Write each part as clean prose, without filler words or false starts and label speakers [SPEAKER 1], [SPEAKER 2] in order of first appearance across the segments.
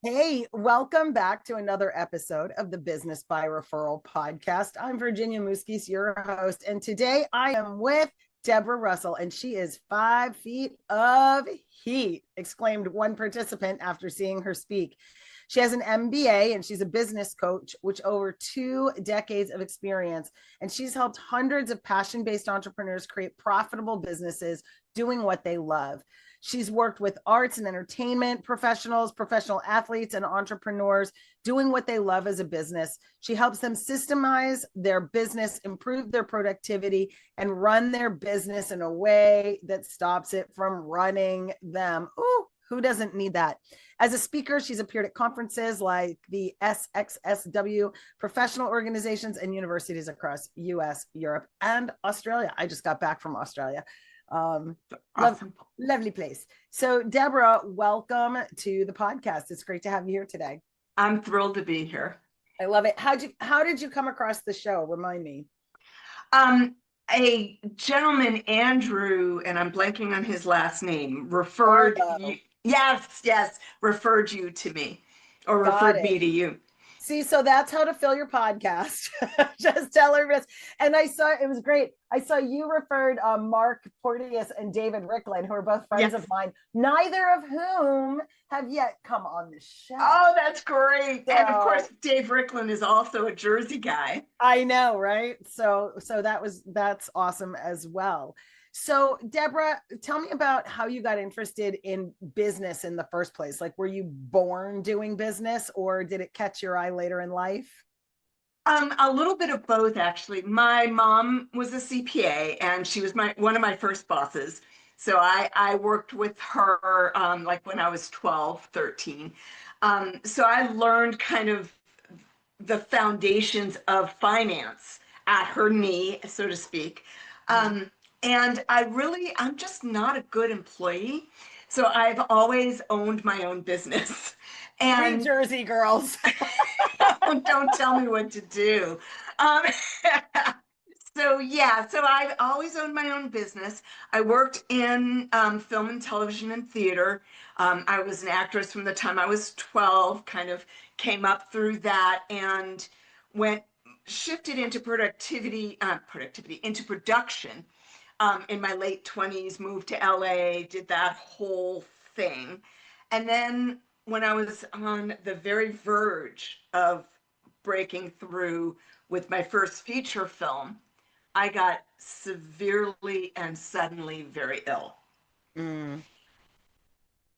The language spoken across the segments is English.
[SPEAKER 1] Hey, welcome back to another episode of the Business by Referral Podcast. I'm Virginia Muzquiz, your host, and today I am with Debra Russell, and she is 5 feet of heat, exclaimed one participant after seeing her speak. She has an MBA and she's a business coach, which over 2 decades of experience. And she's helped hundreds of passion-based entrepreneurs create profitable businesses doing what they love. She's worked with arts and entertainment professionals, professional athletes, and entrepreneurs doing what they love as a business. She helps them systemize their business, improve their productivity, and run their business in a way that stops it from running them. Ooh, who doesn't need that? As a speaker, she's appeared at conferences like the SXSW, professional organizations, and universities across US, Europe, and Australia. I just got back from Australia.
[SPEAKER 2] Awesome.
[SPEAKER 1] Lovely place. So Debra, welcome to the podcast. It's great to have you here today.
[SPEAKER 2] I'm thrilled to be here.
[SPEAKER 1] I love it. How did you come across the show? Remind me.
[SPEAKER 2] A gentleman, Andrew, and I'm blanking on his last name, referred you. Yes, referred you to me, or referred me to you.
[SPEAKER 1] See, so that's how to fill your podcast. Just tell her this. And I saw, it was great. I saw you referred Mark Porteous and David Ricklin, who are both friends of mine, neither of whom have yet come on the show.
[SPEAKER 2] Oh, that's great. So, and of course, Dave Ricklin is also a Jersey guy.
[SPEAKER 1] I know, right? So that's awesome as well. So Debra, tell me about how you got interested in business in the first place. Like, were you born doing business or did it catch your eye later in life?
[SPEAKER 2] A little bit of both, actually. My mom was a CPA and she was one of my first bosses. So I worked with her like when I was 12, 13. So I learned kind of the foundations of finance at her knee, so to speak. And I'm just not a good employee. So I've always owned my own business.
[SPEAKER 1] And New Jersey girls.
[SPEAKER 2] Don't tell me what to do. So I've always owned my own business. I worked in film and television and theater. I was an actress from the time I was 12, kind of came up through that and shifted into into production. In my late 20s, moved to LA, did that whole thing. And then when I was on the very verge of breaking through with my first feature film, I got severely and suddenly very ill. And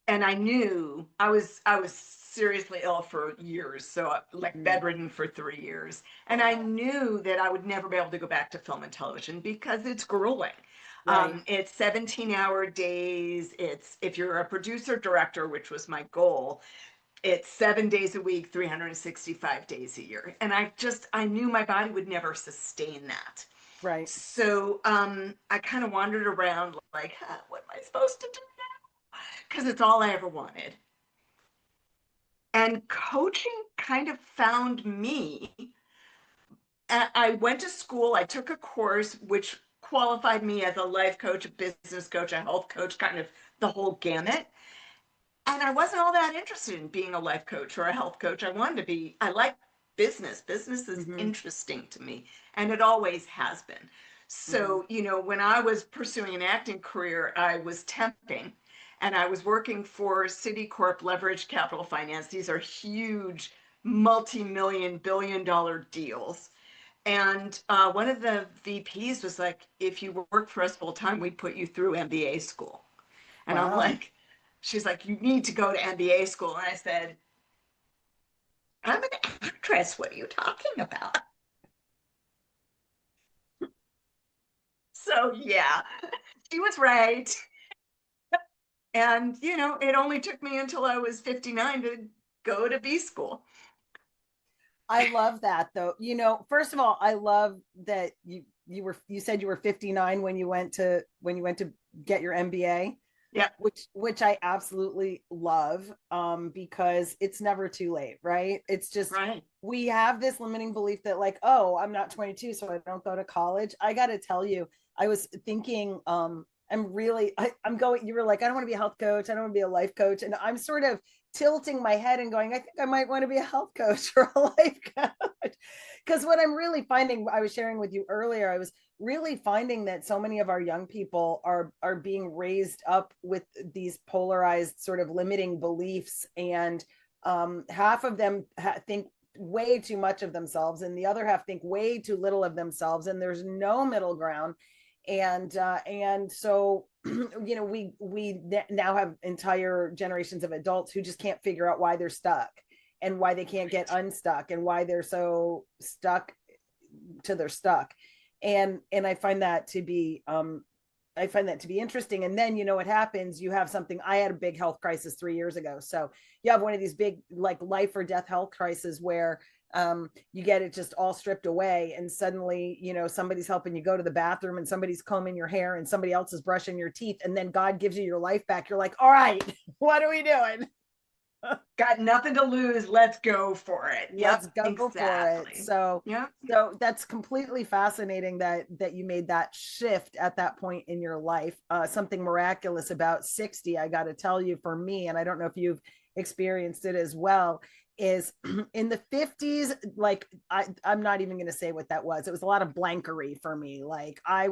[SPEAKER 2] I knew I was seriously ill for years, so like bedridden for 3 years. And I knew that I would never be able to go back to film and television because it's grueling. Right. It's 17-hour days. It's, if you're a producer director, which was my goal, it's 7 days a week, 365 days a year. And I knew my body would never sustain that.
[SPEAKER 1] Right.
[SPEAKER 2] So I kind of wandered around like, what am I supposed to do now? Because it's all I ever wanted. And coaching kind of found me. I went to school, I took a course which qualified me as a life coach, a business coach, a health coach, kind of the whole gamut. And I wasn't all that interested in being a life coach or a health coach. I like business. Business is interesting to me, and it always has been. So, when I was pursuing an acting career, I was temping. And I was working for Citicorp Leverage Capital Finance. These are huge, multi-million, billion-dollar deals. And one of the VPs was like, if you work for us full time, we'd put you through MBA school. And wow. I'm like, she's like, you need to go to MBA school. And I said, I'm an actress. What are you talking about? So yeah, she was right. And, it only took me until I was 59 to go to B school.
[SPEAKER 1] I love that though. First of all, I love that you said you were 59 when you went to get your MBA.
[SPEAKER 2] Yeah.
[SPEAKER 1] Which I absolutely love because it's never too late, right? It's just
[SPEAKER 2] right.
[SPEAKER 1] We have this limiting belief that like, oh, I'm not 22, so I don't go to college. I got to tell you, I was thinking I'm going, you were like, I don't want to be a health coach. I don't want to be a life coach. And I'm sort of tilting my head and going, I think I might want to be a health coach or a life coach. Because what I'm really finding, I was sharing with you earlier, I was really finding that so many of our young people are being raised up with these polarized sort of limiting beliefs. And half of them think way too much of themselves, and the other half think way too little of themselves. And there's no middle ground. And so we now have entire generations of adults who just can't figure out why they're stuck and why they can't get unstuck and why they're so stuck to their stuck. And I find that to be interesting. And then, what happens, you have something, I had a big health crisis 3 years ago. So you have one of these big, like, life or death health crises where you get it just all stripped away. And suddenly, somebody's helping you go to the bathroom and somebody's combing your hair and somebody else is brushing your teeth. And then God gives you your life back. You're like, all right, what are we doing?
[SPEAKER 2] Got nothing to lose. Let's go for it.
[SPEAKER 1] Let's go for it. So,
[SPEAKER 2] yeah.
[SPEAKER 1] So that's completely fascinating that you made that shift at that point in your life. Something miraculous about 60, I got to tell you, for me, and I don't know if you've experienced it as well, is in the 50s, like I'm not even going to say what that was. It was a lot of blankery for me. Like I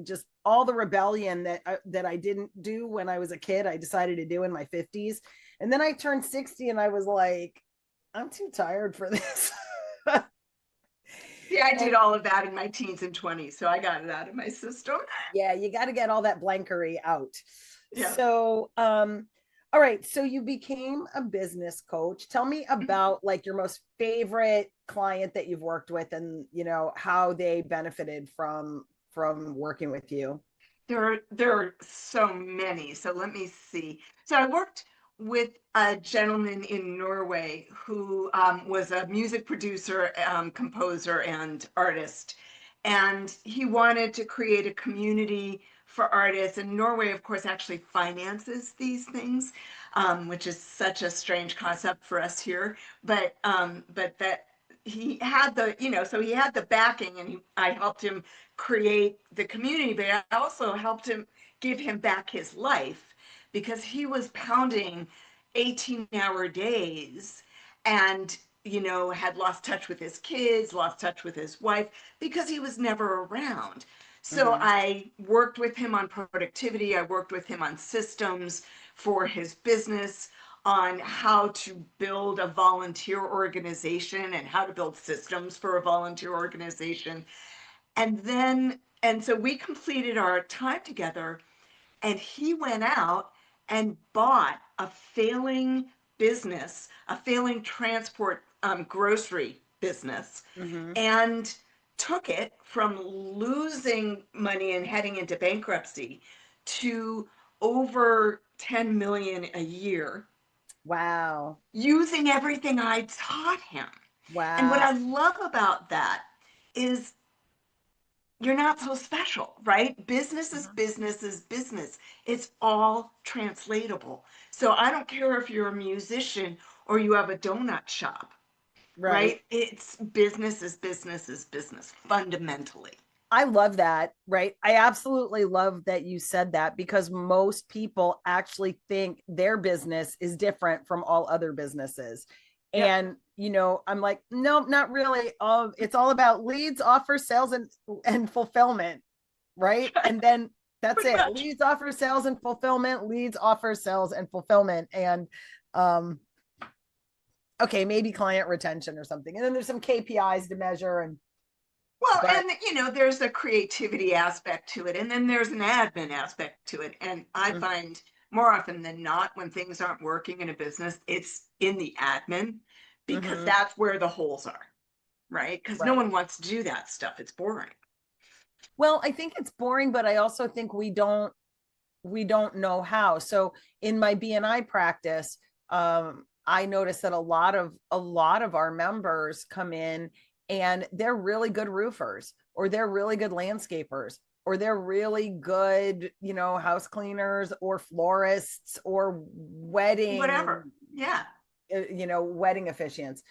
[SPEAKER 1] just, all the rebellion that I didn't do when I was a kid, I decided to do in my 50s. And then I turned 60 and I was like, I'm too tired for this.
[SPEAKER 2] Yeah, I did all of that in my teens and 20s. So I got it out of my system.
[SPEAKER 1] Yeah, you got to get all that blankery out.
[SPEAKER 2] Yeah.
[SPEAKER 1] So, all right. So you became a business coach. Tell me about like your most favorite client that you've worked with and, how they benefited from working with you.
[SPEAKER 2] There are so many. So let me see. So I worked with a gentleman in Norway who was a music producer, composer, and artist. And he wanted to create a community for artists. And Norway, of course, actually finances these things, which is such a strange concept for us here. But that he had so he had the backing, and I helped him create the community, but I also helped him give him back his life because he was pounding 18-hour days and had lost touch with his kids, lost touch with his wife because he was never around. So I worked with him on productivity. I worked with him on systems for his business, on how to build a volunteer organization and how to build systems for a volunteer organization. And so we completed our time together, and he went out and bought a failing business, a failing transport grocery business, and took it from losing money and heading into bankruptcy to over 10 million a year.
[SPEAKER 1] Wow.
[SPEAKER 2] Using everything I taught him.
[SPEAKER 1] Wow.
[SPEAKER 2] And what I love about that is you're not so special, right? Business is business is business. It's all translatable. So I don't care if you're a musician or you have a donut shop, right? It's business is business is business, fundamentally.
[SPEAKER 1] I love that, right? I absolutely love that you said that, because most people actually think their business is different from all other businesses. Yep. And, I'm like, no, not really. It's all about leads, offers, sales, and fulfillment, right? And then that's it.
[SPEAKER 2] Much.
[SPEAKER 1] Leads, offers, sales, and fulfillment. Leads, offers, sales, and fulfillment. And okay, maybe client retention or something. And then there's some KPIs to measure. And
[SPEAKER 2] there's a creativity aspect to it, and then there's an admin aspect to it. And I find more often than not, when things aren't working in a business, it's in the admin, because that's where the holes are, right? Because no one wants to do that stuff. It's boring.
[SPEAKER 1] Well, I think it's boring, but I also think we don't know how. So in my BNI practice, I noticed that a lot of our members come in and they're really good roofers, or they're really good landscapers, or they're really good, house cleaners or florists or wedding,
[SPEAKER 2] whatever. Yeah.
[SPEAKER 1] Wedding officiants.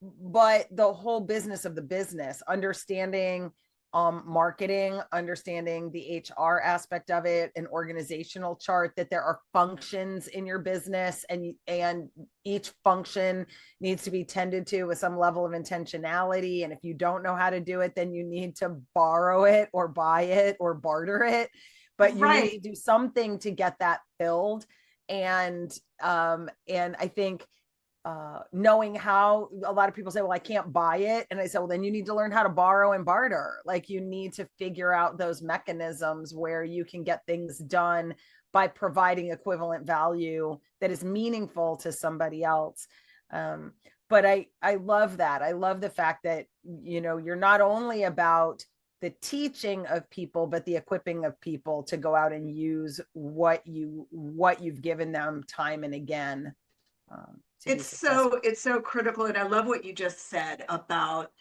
[SPEAKER 1] But the whole business of the business, understanding marketing, understanding the HR aspect of it, an organizational chart, that there are functions in your business, and each function needs to be tended to with some level of intentionality. And if you don't know how to do it, then you need to borrow it or buy it or barter it. But you need to do something to get that filled. And I think knowing how, a lot of people say, well, I can't buy it. And I said, well, then you need to learn how to borrow and barter. Like, you need to figure out those mechanisms where you can get things done by providing equivalent value that is meaningful to somebody else. But I love that. I love the fact that, you're not only about the teaching of people, but the equipping of people to go out and use what you've given them time and again.
[SPEAKER 2] It's so critical. And I love what you just said about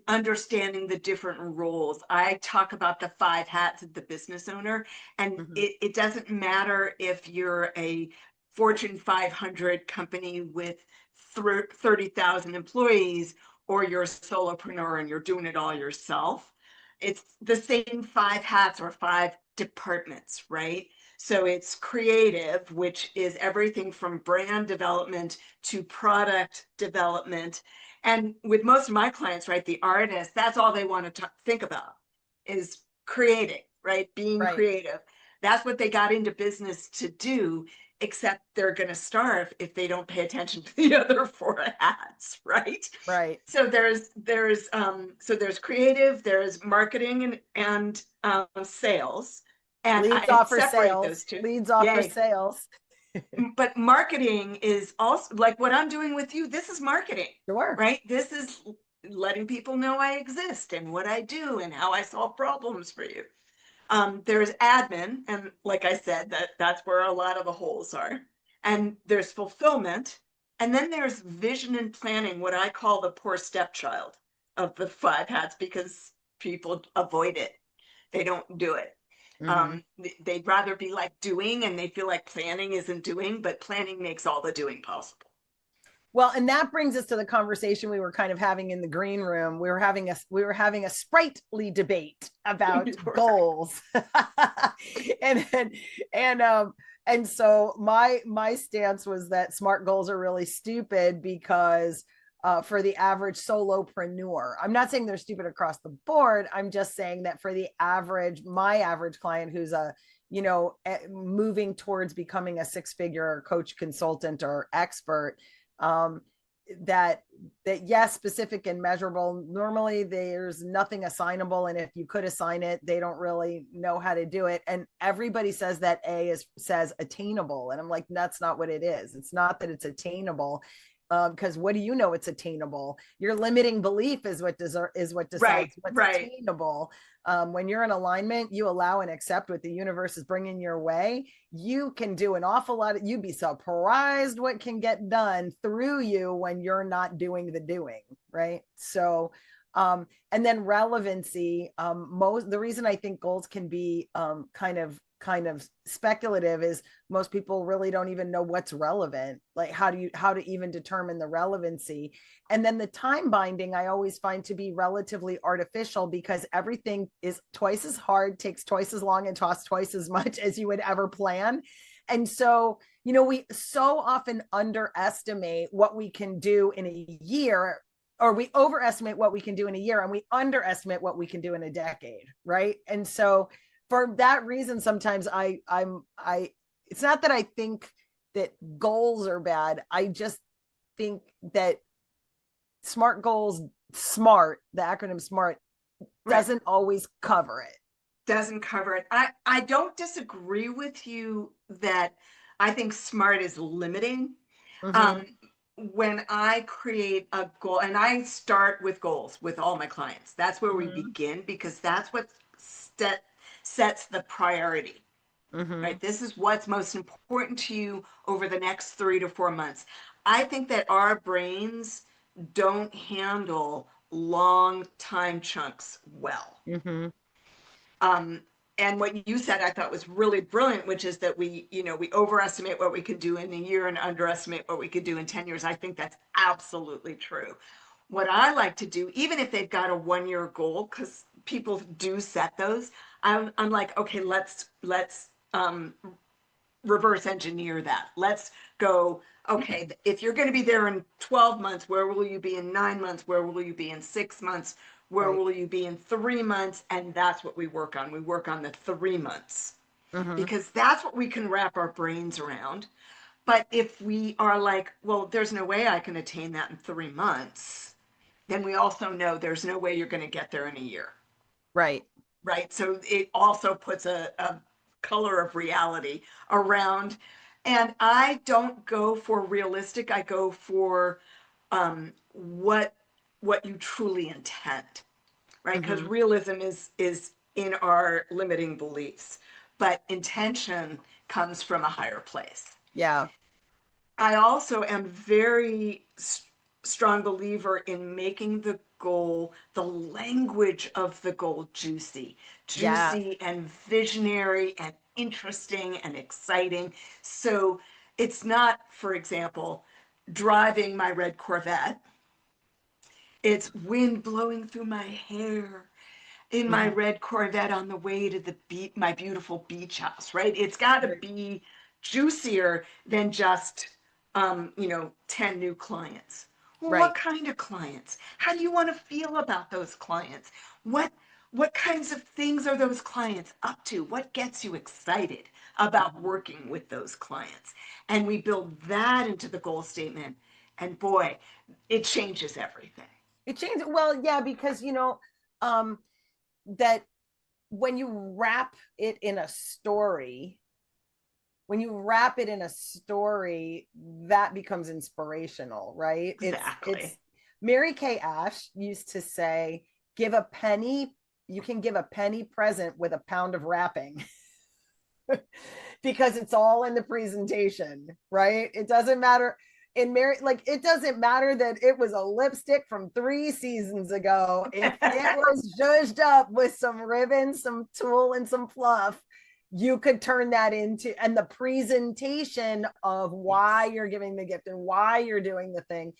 [SPEAKER 2] understanding the different roles. I talk about the 5 hats of the business owner, and it doesn't matter if you're a Fortune 500 company with 30,000 employees, or you're a solopreneur and you're doing it all yourself. It's the same 5 hats or 5 departments, right? So it's creative, which is everything from brand development to product development. And with most of my clients, right, the artists, that's all they want to think about is creating, right? Being creative. That's what they got into business to do, except they're going to starve if they don't pay attention to the other 4 hats, right?
[SPEAKER 1] Right.
[SPEAKER 2] So there's creative, there's marketing and sales. And
[SPEAKER 1] leads
[SPEAKER 2] I
[SPEAKER 1] offer
[SPEAKER 2] separate
[SPEAKER 1] sales.
[SPEAKER 2] those two.
[SPEAKER 1] Leads offer sales.
[SPEAKER 2] But marketing is also like what I'm doing with you. This is marketing,
[SPEAKER 1] Sure.
[SPEAKER 2] Right? This is letting people know I exist and what I do and how I solve problems for you. There's admin, and like I said, that's where a lot of the holes are. And there's fulfillment, and then there's vision and planning, what I call the poor stepchild of the 5 hats, because people avoid it. They don't do it. They'd rather be like doing, and they feel like planning isn't doing, but planning makes all the doing possible.
[SPEAKER 1] Well, and that brings us to the conversation we were kind of having in the green room. We were having a sprightly debate about goals. And so my stance was that SMART goals are really stupid, because for the average solopreneur, I'm not saying they're stupid across the board. I'm just saying that for my average client who's moving towards becoming a 6-figure coach, consultant, or expert, that yes, specific and measurable. Normally there's nothing assignable, and if you could assign it, they don't really know how to do it. And everybody says that says attainable, and I'm like, that's not what it is. It's not that it's attainable, because what do you know it's attainable? Your limiting belief is what decides what's attainable. When you're in alignment, you allow and accept what the universe is bringing your way. You can do an awful lot. You'd be surprised what can get done through you when you're not doing the doing, right? So, and then relevancy. The reason I think goals can be kind of speculative is most people really don't even know what's relevant. Like, how to even determine the relevancy. And then the time binding, I always find to be relatively artificial, because everything is twice as hard, takes twice as long, and costs twice as much as you would ever plan. And so, we so often underestimate what we can do in a year, or we overestimate what we can do in a year, and we underestimate what we can do in a decade. Right. And so, for that reason, sometimes it's not that I think that goals are bad. I just think that SMART goals, the acronym SMART, doesn't always cover it.
[SPEAKER 2] Doesn't cover it. I don't disagree with you that I think SMART is limiting. When I create a goal, and I start with goals with all my clients, that's where we begin, because that's what sets the priority, right? This is what's most important to you over the next 3 to 4 months. I think that our brains don't handle long time chunks well. And what you said, I thought was really brilliant, which is that we overestimate what we could do in a year and underestimate what we could do in 10 years. I think that's absolutely true. What I like to do, even if they've got a 1-year goal, because people do set those, I'm like, okay, let's reverse engineer that. Let's go, okay, if you're going to be there in 12 months, where will you be in 9 months? Where will you be in 6 months? Where
[SPEAKER 1] Right.
[SPEAKER 2] will you be in 3 months? And that's what we work on. We work on the 3 months
[SPEAKER 1] Mm-hmm.
[SPEAKER 2] because that's what we can wrap our brains around. But if we are like, well, there's no way I can attain that in 3 months, then we also know there's no way you're going to get there in a year.
[SPEAKER 1] Right.
[SPEAKER 2] Right. So it also puts a color of reality around. And I don't go for realistic. I go for what you truly intend, right? Because
[SPEAKER 1] Mm-hmm.
[SPEAKER 2] realism is in our limiting beliefs, but intention comes from a higher place.
[SPEAKER 1] Yeah.
[SPEAKER 2] I also am very strong believer in making the goal, the language of the goal juicy,
[SPEAKER 1] Yeah.
[SPEAKER 2] juicy and visionary and interesting and exciting. So it's not, for example, driving my red Corvette. It's wind blowing through my hair in my
[SPEAKER 1] Mm-hmm.
[SPEAKER 2] red Corvette on the way to the my beautiful beach house, right? It's got to
[SPEAKER 1] Right.
[SPEAKER 2] be juicier than just, 10 new clients. Well, what
[SPEAKER 1] Right.
[SPEAKER 2] kind of clients? How do you want to feel about those clients? What what kinds of things are those clients up to? What gets you excited about
[SPEAKER 1] Mhm.
[SPEAKER 2] working with those clients? And we build that into the goal statement. And boy, it changes everything.
[SPEAKER 1] It changed. Well, yeah, because um, that when you wrap it in a story, that becomes inspirational, right? It's
[SPEAKER 2] Exactly.
[SPEAKER 1] Mary Kay Ash used to say, "Give a penny. You can give a penny present with a pound of wrapping." Because it's all in the presentation, right? It doesn't matter in Mary, like it doesn't matter that it was a lipstick from 3 seasons ago. If it was zhuzhed up with some ribbon, some tulle, and some fluff, you could turn that into, and the presentation of why
[SPEAKER 2] Yes.
[SPEAKER 1] you're giving the gift and why you're doing the thing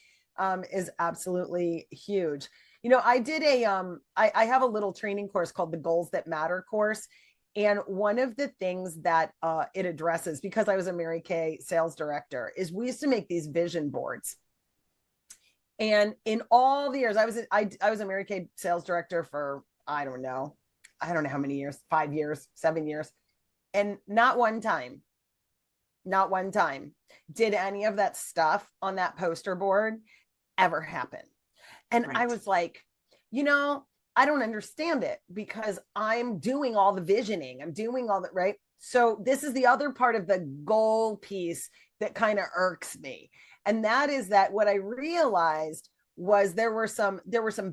[SPEAKER 1] is absolutely huge. I did I have a little training course called the Goals That Matter course. And one of the things that it addresses, because I was a Mary Kay sales director, is we used to make these vision boards. And in all the years, I was a Mary Kay sales director for I don't know how many years, 5 years, 7 years, and not one time did any of that stuff on that poster board ever happen. And I
[SPEAKER 2] Right.
[SPEAKER 1] was like, you know, I don't understand it because I'm doing all the visioning. I'm doing all that, right? So this is the other part of the goal piece that kind of irks me. And that is that what I realized was there were some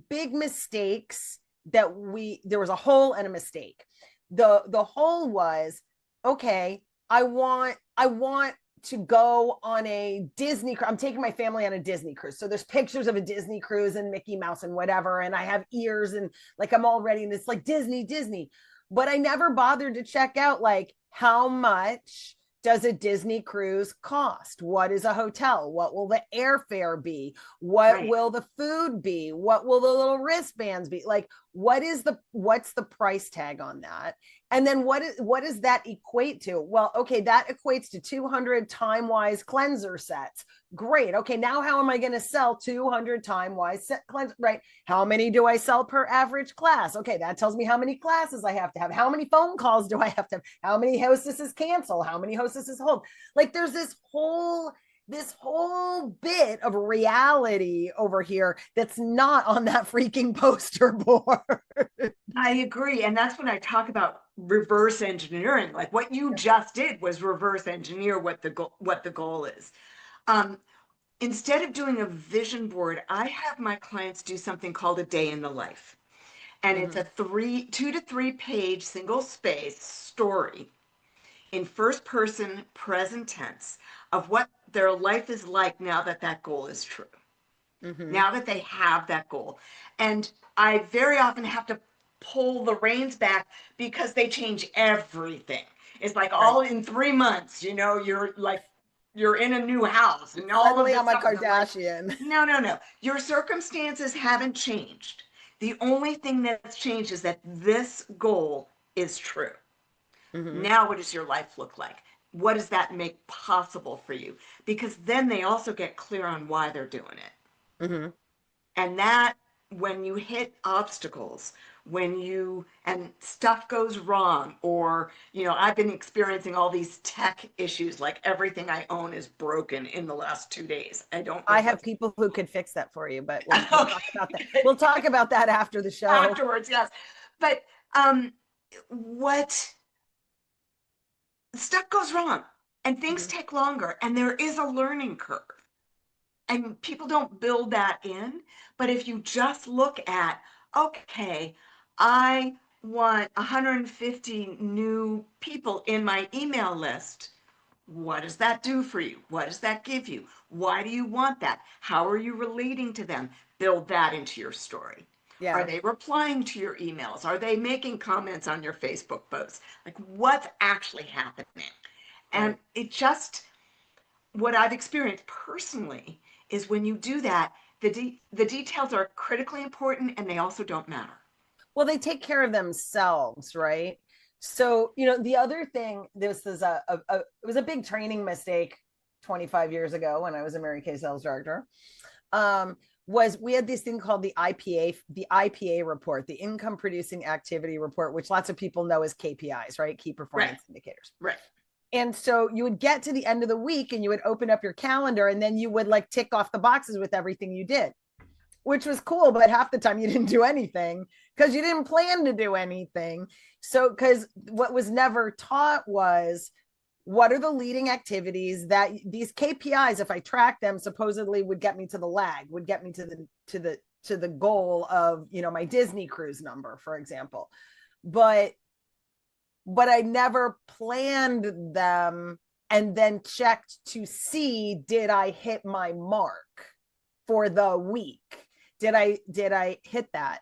[SPEAKER 1] big mistakes there was a hole and a mistake. The hole was, okay, I want to go on a Disney. I'm taking my family on a Disney cruise. So there's pictures of a Disney cruise and Mickey Mouse and whatever. And I have ears and like I'm all ready. And it's like Disney. But I never bothered to check out like how much does a Disney cruise cost? What is a hotel? What will the airfare be? What
[SPEAKER 2] Right.
[SPEAKER 1] will the food be? What will the little wristbands be? Like what's the price tag on that? And then what does that equate to? Well, okay, that equates to 200 time wise cleanser sets. Great. Okay, now how am I going to sell 200 time wise set cleanser? Right. How many do I sell per average class? Okay, that tells me how many classes I have to have. How many phone calls do I have to have? How many hostesses cancel? How many hostesses hold? Like there's this whole bit of reality over here that's not on that freaking poster board.
[SPEAKER 2] I agree. And that's when I talk about reverse engineering. Like what you just did was reverse engineer what the goal is. Um, Instead of doing a vision board, I have my clients do something called a day in the life. And it's
[SPEAKER 1] Mm-hmm.
[SPEAKER 2] a 2 to 3 page single space story in first person present tense of what their life is like now that that goal is true,
[SPEAKER 1] Mm-hmm.
[SPEAKER 2] now that they have that goal. And I very often have to pull the reins back because they change everything. It's like
[SPEAKER 1] Right.
[SPEAKER 2] all in 3 months, you're like, you're in a new house and all of
[SPEAKER 1] Suddenly
[SPEAKER 2] this
[SPEAKER 1] I'm a
[SPEAKER 2] stuff. And I'm like,
[SPEAKER 1] Kardashian.
[SPEAKER 2] no, no, no. Your circumstances haven't changed. The only thing that's changed is that this goal is true.
[SPEAKER 1] Mm-hmm.
[SPEAKER 2] Now, what does your life look like? What does that make possible for you? Because then they also get clear on why they're doing it.
[SPEAKER 1] Mm-hmm.
[SPEAKER 2] And that, when you hit obstacles, and stuff goes wrong, or, I've been experiencing all these tech issues, like everything I own is broken in the last 2 days. I don't know
[SPEAKER 1] I have
[SPEAKER 2] what.
[SPEAKER 1] people who could fix that for you, but we'll talk about that. We'll talk about that after the show.
[SPEAKER 2] Afterwards, yes. But what stuff goes wrong and things
[SPEAKER 1] Mm-hmm.
[SPEAKER 2] take longer and there is a learning curve. And people don't build that in. But if you just look at, okay, I want 150 new people in my email list. What does that do for you? What does that give you? Why do you want that? How are you relating to them? Build that into your story. Are
[SPEAKER 1] Yeah.
[SPEAKER 2] they replying to your emails? Are they making comments on your Facebook posts? Like, what's actually happening? And
[SPEAKER 1] Right.
[SPEAKER 2] what I've experienced personally is when you do that, the details are critically important and they also don't matter.
[SPEAKER 1] Well, they take care of themselves, right? So, the other thing, this is it was a big training mistake 25 years ago when I was a Mary Kay sales director. Was we had this thing called the IPA report, the income producing activity report, which lots of people know as KPIs, right? Key performance indicators.
[SPEAKER 2] Right.
[SPEAKER 1] And so you would get to the end of the week and you would open up your calendar and then you would like tick off the boxes with everything you did, which was cool. But half the time you didn't do anything because you didn't plan to do anything. So, because what was never taught was, what are the leading activities that these KPIs, if I track them, supposedly would get me to the lag, would get me to the goal of, my Disney cruise number, for example. But I never planned them and then checked to see, did I hit my mark for the week? Did I hit that?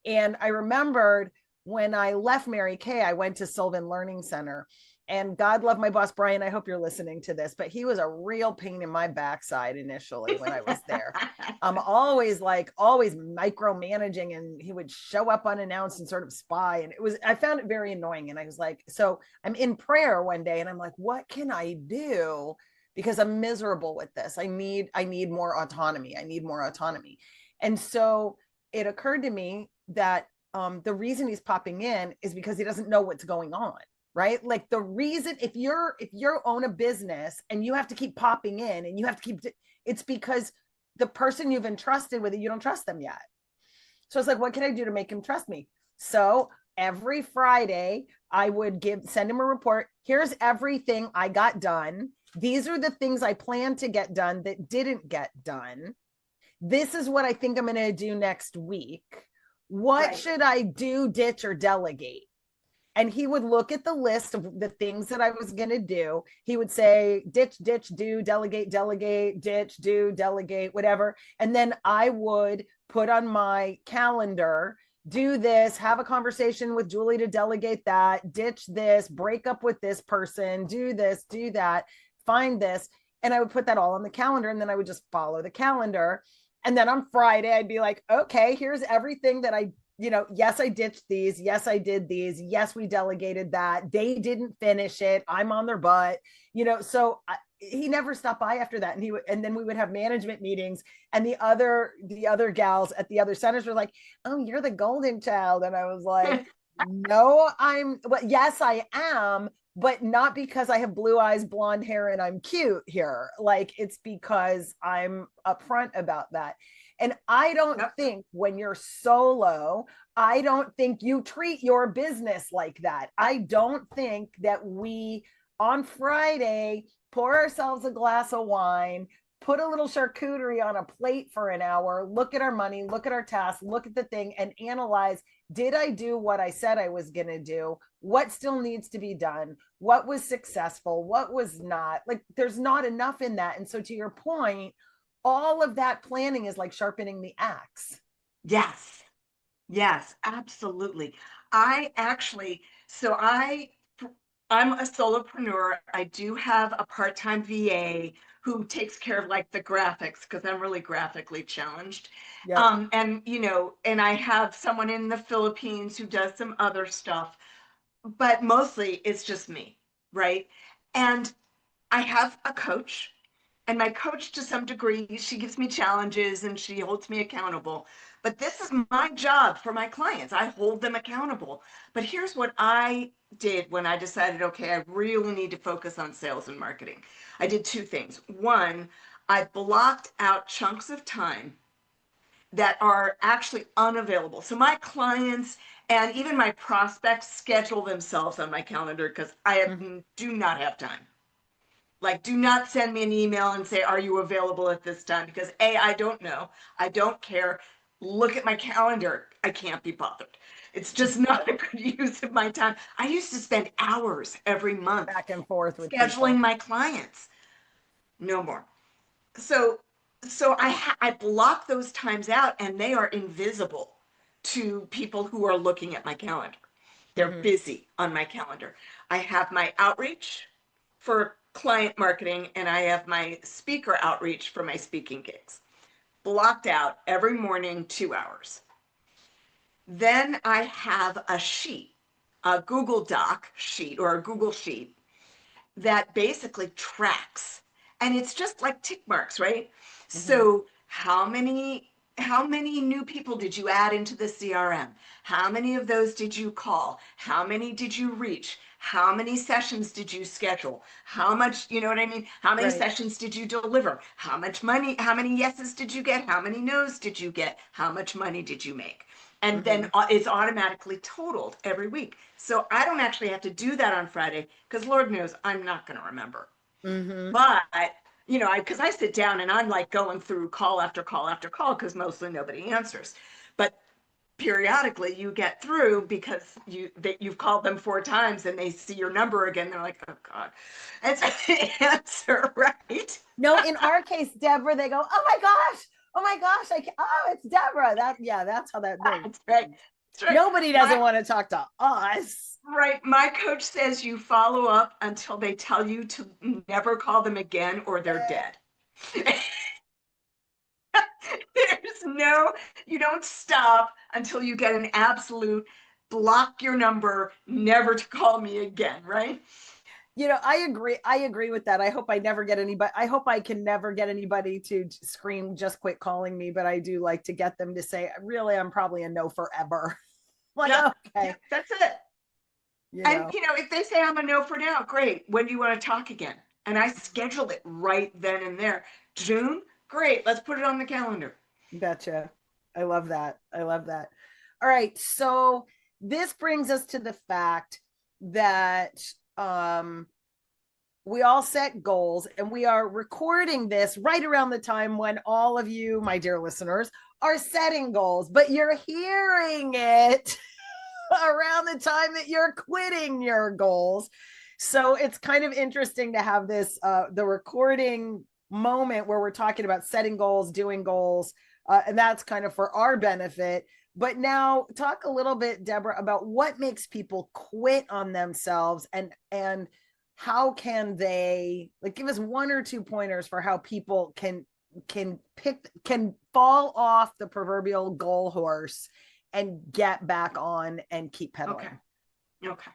[SPEAKER 1] And I remembered when I left Mary Kay, I went to Sylvan Learning Center. And God love my boss, Brian. I hope you're listening to this, but he was a real pain in my backside initially when I was there. I'm always micromanaging, and he would show up unannounced and sort of spy. And I found it very annoying. And I was like, so I'm in prayer one day and I'm like, what can I do? Because I'm miserable with this. I need more autonomy. I need more autonomy. And so it occurred to me that the reason he's popping in is because he doesn't know what's going on. Right? Like the reason, if you own a business and you have to keep popping in and you have to keep, it's because the person you've entrusted with it, you don't trust them yet. So it's like, what can I do to make him trust me? So every Friday I would send him a report. Here's everything I got done. These are the things I plan to get done that didn't get done. This is what I think I'm going to do next week. What should I do, ditch, or delegate? And he would look at the list of the things that I was going to do. He would say, ditch, do, delegate, ditch, do, delegate, whatever. And then I would put on my calendar, do this, have a conversation with Julie to delegate that, ditch this, break up with this person, do this, do that, find this. And I would put that all on the calendar. And then I would just follow the calendar. And then on Friday, I'd be like, okay, here's everything that yes, I ditched these. Yes, I did these. Yes, we delegated that. They didn't finish it. I'm on their butt, so he never stopped by after that. And then we would have management meetings, and the other gals at the other centers were like, oh, you're the golden child. And I was like, no, yes, I am, but not because I have blue eyes, blonde hair, and I'm cute here. Like, it's because I'm upfront about that. And I don't think when you're solo, I don't think you treat your business like that. I don't think that we on Friday pour ourselves a glass of wine, put a little charcuterie on a plate for an hour, look at our money, look at our tasks, look at the thing, and analyze, did I do what I said I was going to do? What still needs to be done? What was successful? What was not? Like, there's not enough in that. And so to your point, all of that planning is like sharpening the axe.
[SPEAKER 2] Yes, absolutely. I I'm a solopreneur. I do have a part-time VA who takes care of like the graphics because I'm really graphically challenged.
[SPEAKER 1] Yep.
[SPEAKER 2] And I have someone in the Philippines who does some other stuff, but mostly it's just me, right? And I have a coach, and my coach, to some degree, she gives me challenges and she holds me accountable. But this is my job for my clients. I hold them accountable. But here's what I did when I decided, okay, I really need to focus on sales and marketing. I did two things. One, I blocked out chunks of time that are actually unavailable. So my clients and even my prospects schedule themselves on my calendar because do not have time. Like, do not send me an email and say, are you available at this time? Because A, I don't know. I don't care. Look at my calendar. I can't be bothered. It's just not a good use of my time. I used to spend hours every month
[SPEAKER 1] Back and forth with
[SPEAKER 2] scheduling
[SPEAKER 1] people.
[SPEAKER 2] my clients. No more. So I block those times out, and they are invisible to people who are looking at my calendar. They're busy on my calendar. I have my outreach for client marketing, and I have my speaker outreach for my speaking gigs. Blocked out every morning, 2 hours. Then I have a sheet, a Google Doc sheet or a Google sheet that basically tracks. And it's just like tick marks, right? So how many new people did you add into the CRM? How many of those did you call? How many did you reach? How many sessions did you schedule? How much, you know what I mean? How many sessions did you deliver? How much money, how many yeses did you get? How many no's did you get? How much money did you make? And then it's automatically totaled every week. So I don't actually have to do that on Friday because Lord knows I'm not going to remember. But, because I sit down and I'm like going through call after call after call because mostly nobody answers. But periodically you get through because you've called them 4 times and they see your number again. They're like, oh God, and so they answer, right?
[SPEAKER 1] No, in our case, Deborah, they go, oh my gosh, it's Deborah. That's how that.
[SPEAKER 2] That's right. That's right.
[SPEAKER 1] Nobody doesn't want to talk to us.
[SPEAKER 2] Right. My coach says you follow up until they tell you to never call them again or they're dead. You don't stop until you get an absolute block your number, never to call me again, right?
[SPEAKER 1] I agree with that. I hope I can never get anybody to scream, just quit calling me. But I do like to get them to say, really, I'm probably a no forever. Like, okay.
[SPEAKER 2] Yeah, that's it. And if they say I'm a no for now, great. When do you want to talk again? And I schedule it right then and there. June, great. Let's put it on the calendar.
[SPEAKER 1] Gotcha. I love that. All right. So this brings us to the fact that we all set goals, and we are recording this right around the time when all of you, my dear listeners, are setting goals, but you're hearing it around the time that you're quitting your goals. So it's kind of interesting to have this, the recording moment where we're talking about setting goals, doing goals, and that's kind of for our benefit. But now talk a little bit, Deborah, about what makes people quit on themselves, and how can they, like, give us 1 or 2 pointers for how people can fall off the proverbial goal horse and get back on and keep pedaling.
[SPEAKER 2] Okay.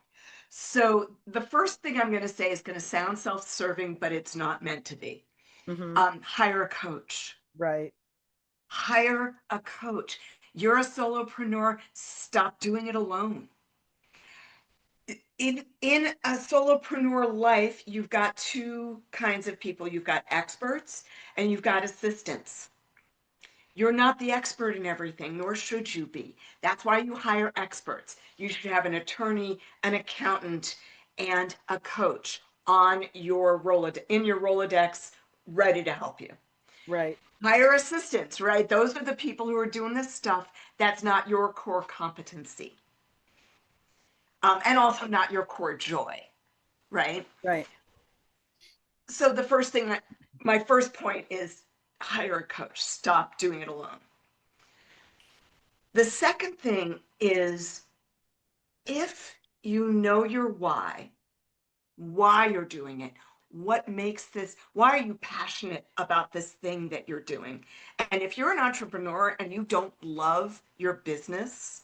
[SPEAKER 2] So the first thing I'm going to say is going to sound self-serving, but it's not meant to be. Hire a coach.
[SPEAKER 1] Right.
[SPEAKER 2] Hire a coach. You're a solopreneur. Stop doing it alone. In a solopreneur life, you've got 2 kinds of people. You've got experts and you've got assistants. You're not the expert in everything, nor should you be. That's why you hire experts. You should have an attorney, an accountant, and a coach on your Rolodex, ready to help you.
[SPEAKER 1] Right.
[SPEAKER 2] Hire assistants, right? Those are the people who are doing this stuff that's not your core competency. And also not your core joy, right?
[SPEAKER 1] Right.
[SPEAKER 2] So my first point is hire a coach. Stop doing it alone. The second thing is, if you know your why, why you're doing it. What makes this, why are you passionate about this thing that you're doing? And if you're an entrepreneur and you don't love your business,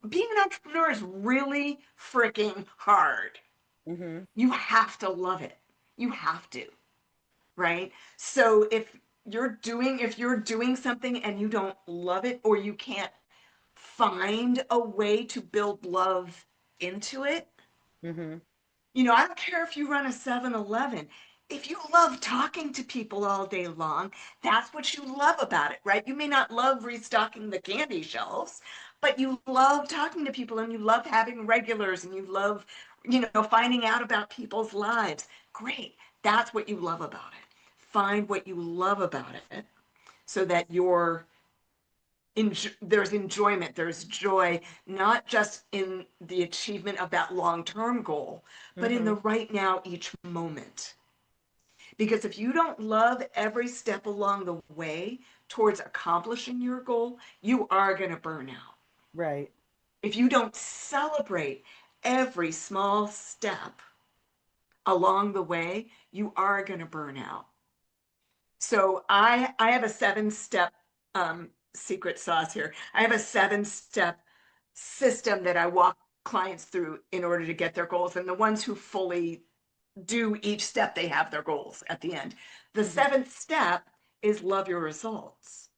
[SPEAKER 2] being an entrepreneur is really freaking hard.
[SPEAKER 1] Mm-hmm.
[SPEAKER 2] You have to love it. You have to, right? So if you're doing something and you don't love it, or you can't find a way to build love into it,
[SPEAKER 1] Mm-hmm.
[SPEAKER 2] I don't care if you run a 7-Eleven. If you love talking to people all day long, that's what you love about it, right? You may not love restocking the candy shelves, but you love talking to people, and you love having regulars, and you love, finding out about people's lives. Great. That's what you love about it. Find what you love about it so that there's enjoyment, there's joy, not just in the achievement of that long-term goal, but in
[SPEAKER 1] Mm-hmm.
[SPEAKER 2] the right now, each moment. Because if you don't love every step along the way towards accomplishing your goal, you are going to burn out.
[SPEAKER 1] Right.
[SPEAKER 2] If you don't celebrate every small step along the way, you are going to burn out. So I have a 7-step secret sauce here. I have a 7-step system that I walk clients through in order to get their goals. And the ones who fully do each step, they have their goals at the end. The
[SPEAKER 1] Mm-hmm.
[SPEAKER 2] 7th step is love your results.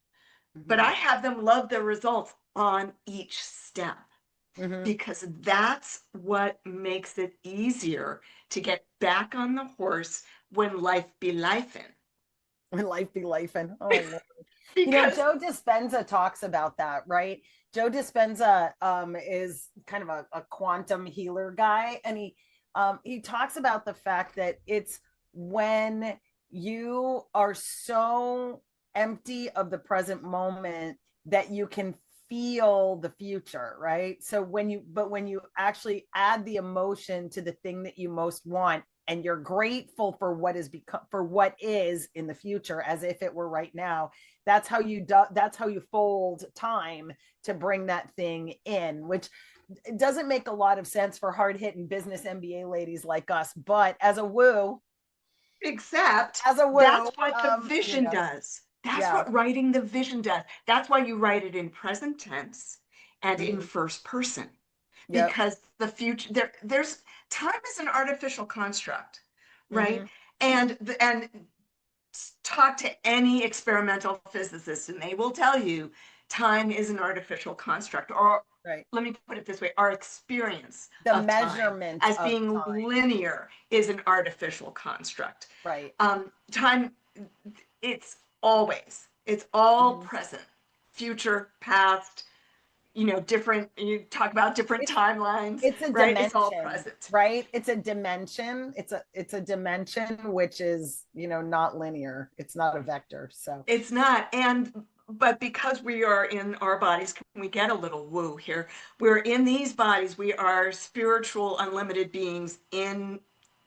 [SPEAKER 2] But
[SPEAKER 1] Mm-hmm.
[SPEAKER 2] I have them love their results on each step,
[SPEAKER 1] Mm-hmm.
[SPEAKER 2] because that's what makes it easier to get back on the horse when life be lifing.
[SPEAKER 1] When life be life. And oh Lord.
[SPEAKER 2] Because
[SPEAKER 1] Joe Dispenza talks about that, right? Joe Dispenza is kind of a quantum healer guy, and he talks about the fact that it's when you are so empty of the present moment that you can feel the future, right? So when you actually add the emotion to the thing that you most want, and you're grateful for what is in the future as if it were right now, that's how you fold time to bring that thing in, which doesn't make a lot of sense for hard-hitting business MBA ladies like us, but as a woo,
[SPEAKER 2] except
[SPEAKER 1] as a woo,
[SPEAKER 2] that's what the vision does. That's
[SPEAKER 1] yeah.
[SPEAKER 2] what writing the vision does. That's why you write it in present tense and in
[SPEAKER 1] Mm-hmm.
[SPEAKER 2] first person,
[SPEAKER 1] Yep.
[SPEAKER 2] because the future, there's time is an artificial construct, right?
[SPEAKER 1] Mm-hmm.
[SPEAKER 2] And talk to any experimental physicist and they will tell you time is an artificial construct. Or
[SPEAKER 1] Right.
[SPEAKER 2] let me put it this way, our experience
[SPEAKER 1] The
[SPEAKER 2] of time
[SPEAKER 1] measurement
[SPEAKER 2] as
[SPEAKER 1] of
[SPEAKER 2] being
[SPEAKER 1] time.
[SPEAKER 2] linear is an artificial construct.
[SPEAKER 1] Right.
[SPEAKER 2] Time, it's all
[SPEAKER 1] Mm-hmm.
[SPEAKER 2] present, future, past, different, you talk about different
[SPEAKER 1] It's
[SPEAKER 2] timelines,
[SPEAKER 1] it's a
[SPEAKER 2] right? It's all
[SPEAKER 1] dimension,
[SPEAKER 2] present.
[SPEAKER 1] right? It's a dimension. It's a dimension which is, not linear. It's not a vector. So
[SPEAKER 2] It's not. But because we are in our bodies, can we get a little woo here? We're in these bodies. We are spiritual, unlimited beings in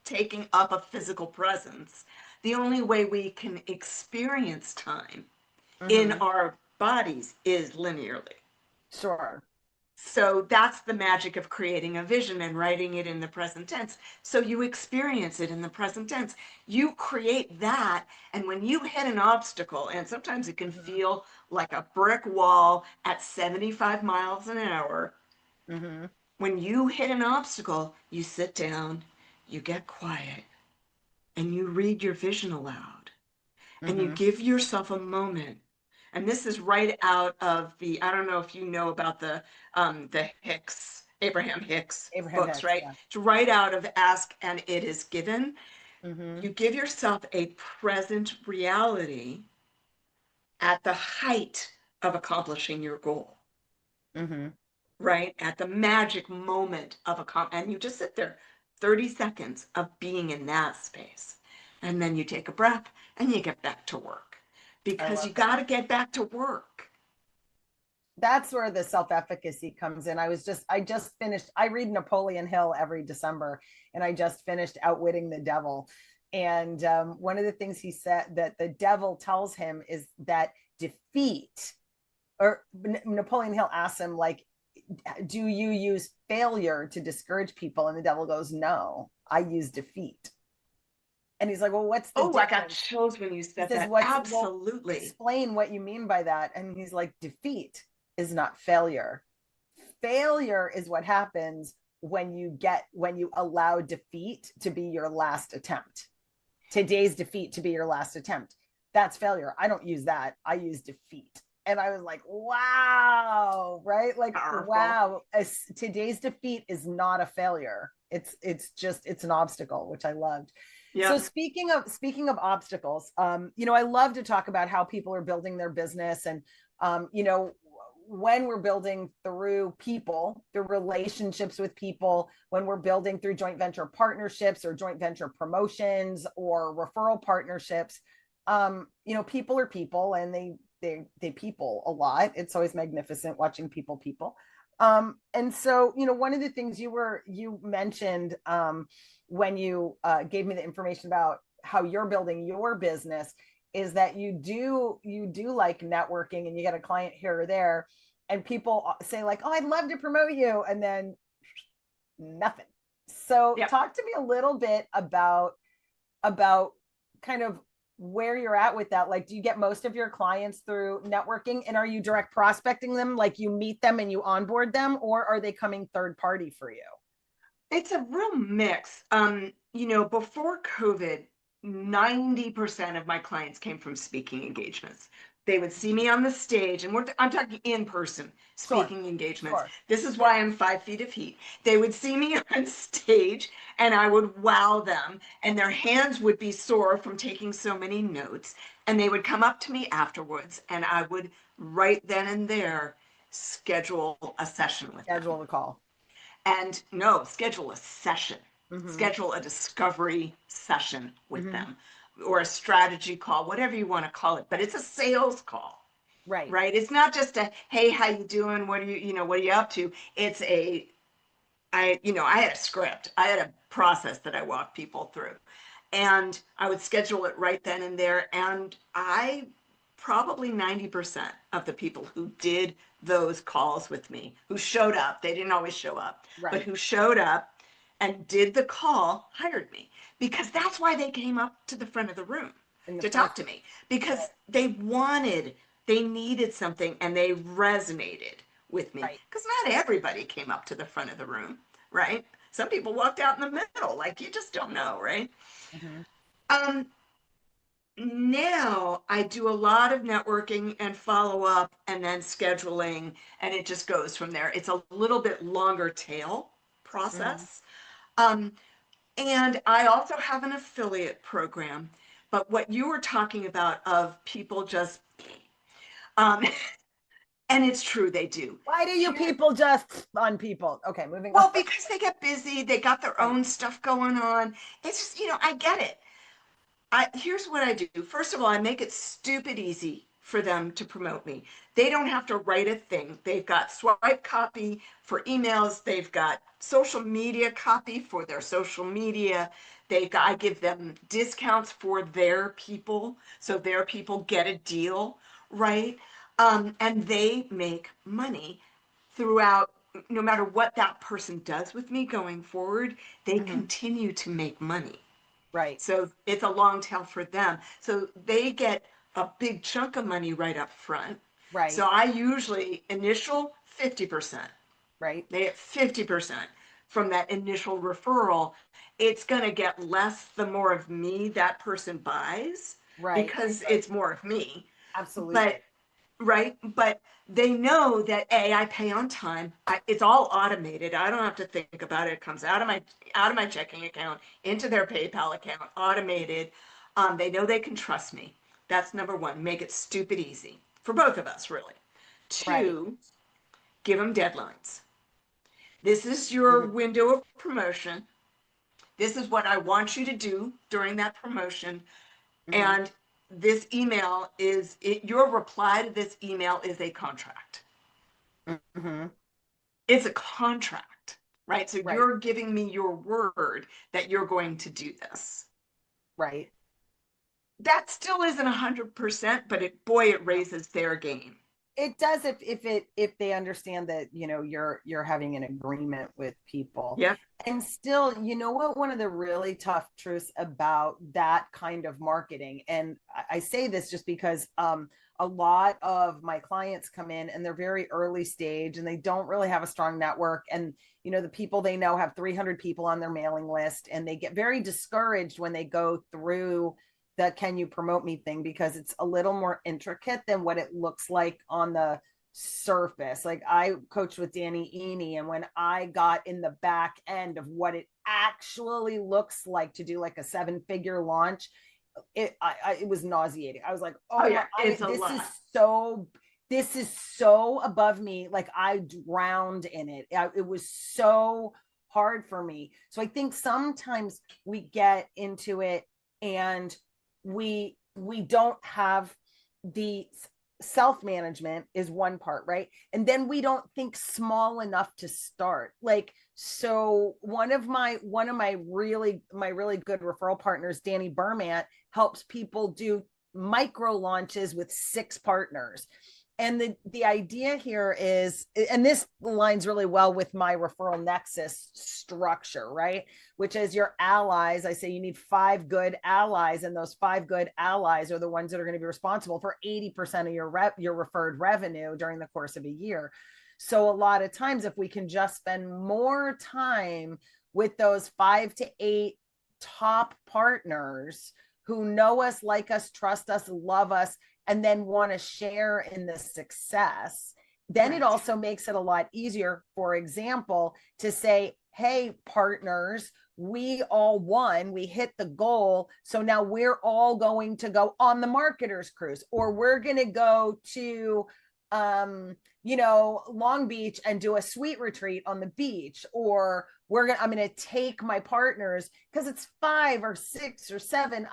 [SPEAKER 2] taking up a physical presence. The only way we can experience time in
[SPEAKER 1] mm-hmm.
[SPEAKER 2] our bodies is linearly.
[SPEAKER 1] Sure.
[SPEAKER 2] So that's the magic of creating a vision and writing it in the present tense. So you experience it in the present tense. You create that. And when you hit an obstacle, and sometimes it can
[SPEAKER 1] Mm-hmm.
[SPEAKER 2] feel like a brick wall at 75 miles an hour,
[SPEAKER 1] Mm-hmm.
[SPEAKER 2] when you hit an obstacle, you sit down, you get quiet, and you read your vision aloud. And you
[SPEAKER 1] Mm-hmm.
[SPEAKER 2] give yourself a moment. And this is right out of I don't know if you know about the Abraham Hicks
[SPEAKER 1] Abraham
[SPEAKER 2] books,
[SPEAKER 1] Hicks,
[SPEAKER 2] right?
[SPEAKER 1] yeah.
[SPEAKER 2] It's right out of Ask and It Is Given.
[SPEAKER 1] Mm-hmm.
[SPEAKER 2] You give yourself a present reality at the height of accomplishing your goal,
[SPEAKER 1] Mm-hmm.
[SPEAKER 2] right? At the magic moment of and you just sit there 30 seconds of being in that space. And then you take a breath and you get back to work,
[SPEAKER 1] I
[SPEAKER 2] because
[SPEAKER 1] love
[SPEAKER 2] you got
[SPEAKER 1] that.
[SPEAKER 2] to get back to work.
[SPEAKER 1] That's where the self-efficacy comes in. I read Napoleon Hill every December, and I just finished Outwitting the Devil. And one of the things he said that the devil tells him is that defeat, or Napoleon Hill asks him, like, do you use failure to discourage people? And the devil goes, no, I use defeat. And he's like, well, what's the
[SPEAKER 2] Oh, I got
[SPEAKER 1] difference?
[SPEAKER 2] chills when you
[SPEAKER 1] He
[SPEAKER 2] said
[SPEAKER 1] says,
[SPEAKER 2] that.
[SPEAKER 1] well,
[SPEAKER 2] Absolutely.
[SPEAKER 1] explain what you mean by that. And he's like, defeat is not failure. Failure is what happens when you allow defeat to be your last attempt. Today's defeat to be your last attempt. That's failure. I don't use that. I use defeat. And I was like, wow, right? Like,
[SPEAKER 2] Powerful.
[SPEAKER 1] wow, today's defeat is not a failure. It's an obstacle, which I loved.
[SPEAKER 2] Yep.
[SPEAKER 1] So speaking of obstacles, I love to talk about how people are building their business, and when we're building through people, through relationships with people, when we're building through joint venture partnerships or joint venture promotions or referral partnerships, people are people, and they people a lot. It's always magnificent watching people. And so, one of the things you mentioned when you gave me the information about how you're building your business is that you do like networking, and you get a client here or there, and people say like, oh, I'd love to promote you, and then nothing. So talk to me a little bit about kind of where you're at with that. Like, do you get most of your clients through networking, and are you direct prospecting them? Like, you meet them and you onboard them, or are they coming third party for you?
[SPEAKER 2] It's a real mix. Before COVID, 90% of my clients came from speaking engagements. They would see me on the stage, and I'm talking in-person speaking engagements. Sure. This is why I'm 5 feet of heat. They would see me on stage, and I would wow them, and their hands would be sore from taking so many notes, and they would come up to me afterwards, and I would right then and there schedule a session with them.
[SPEAKER 1] Schedule the call.
[SPEAKER 2] And no, schedule a session. Schedule a discovery session with them, or a strategy call, whatever you want to call it. But it's a sales call, right? It's not just a, hey, how you doing? What are you up to? It's I had a script. I had a process that I walked people through, and I would schedule it right then and there. And probably 90% of the people who did those calls with me, who showed up, they didn't always show up, but who showed up and did the call, hired me, because that's why they came up to the front of the room to talk to me, because they needed something, and they resonated with me, because not everybody came up to the front of the room, right? Some people walked out in the middle, like, you just don't know, right? Now I do a lot of networking and follow up, and then scheduling, and it just goes from there. It's a little bit longer tail process. And I also have an affiliate program, but what you were talking about of people just, and it's true, they do.
[SPEAKER 1] Why do you people just on people? Okay, moving on.
[SPEAKER 2] Well, because they get busy, they got their own stuff going on. It's just, I get it. Here's what I do. First of all, I make it stupid easy for them to promote me. They don't have to write a thing. They've got swipe copy for emails. They've got social media copy for their social media. I give them discounts for their people, so their people get a deal, right? And they make money throughout. No matter what that person does with me going forward, they continue to make money.
[SPEAKER 1] Right.
[SPEAKER 2] So it's a long tail for them. So they get a big chunk of money right up front.
[SPEAKER 1] Right.
[SPEAKER 2] So I usually initial 50%.
[SPEAKER 1] Right.
[SPEAKER 2] They get 50% from that initial referral. It's going to get less the more of me that person buys. Right. Because it's more of me.
[SPEAKER 1] Absolutely.
[SPEAKER 2] But they know that I pay on time. It's all automated. I don't have to think about it. It comes out of my checking account into their PayPal account, automated. They know they can trust me. That's number one. Make it stupid easy for both of us, really. Two, give them deadlines. This is your window of promotion. This is what I want you to do during that promotion, and this email your reply to this email is a contract. It's a contract, right? So you're giving me your word that you're going to do this. That still isn't 100%, but it raises their game.
[SPEAKER 1] it does if they understand that, you know, you're having an agreement with people.
[SPEAKER 2] Yeah.
[SPEAKER 1] And still, you know what, one of the really tough truths about that kind of marketing, and I say this just because a lot of my clients come in and they're very early stage and they don't really have a strong network, and you know, the people they know have 300 people on their mailing list, and they get very discouraged when they go through the "can you promote me" thing, because it's a little more intricate than what it looks like on the surface. Like, I coached with Danny Eni, and when I got in the back end of what it actually looks like to do like a 7-figure launch, it was nauseating. I was like,
[SPEAKER 2] Oh
[SPEAKER 1] oh
[SPEAKER 2] yeah,
[SPEAKER 1] my,
[SPEAKER 2] it's a
[SPEAKER 1] this
[SPEAKER 2] lot.
[SPEAKER 1] is so this is so above me. Like, I drowned in it. It was so hard for me. So I think sometimes we get into it and we don't have the self-management is one part, right? And then we don't think small enough to start. Like, so one of my really good referral partners, Danny Burmant, helps people do micro launches with 6 partners. And the idea here is, and this aligns really well with my referral nexus structure, right? Which is your allies. I say you need 5 good allies, and those 5 good allies are the ones that are going to be responsible for 80% of your referred revenue during the course of a year. So a lot of times, if we can just spend more time with those 5 to 8 top partners who know us, like us, trust us, love us, and then want to share in the success, then it also makes it a lot easier, for example, to say, hey, partners, we all won, we hit the goal, so now we're all going to go on the marketers cruise, or we're going to go to you know, Long Beach and do a sweet retreat on the beach, or I'm going to take my partners, because it's 5 or 6 or 7,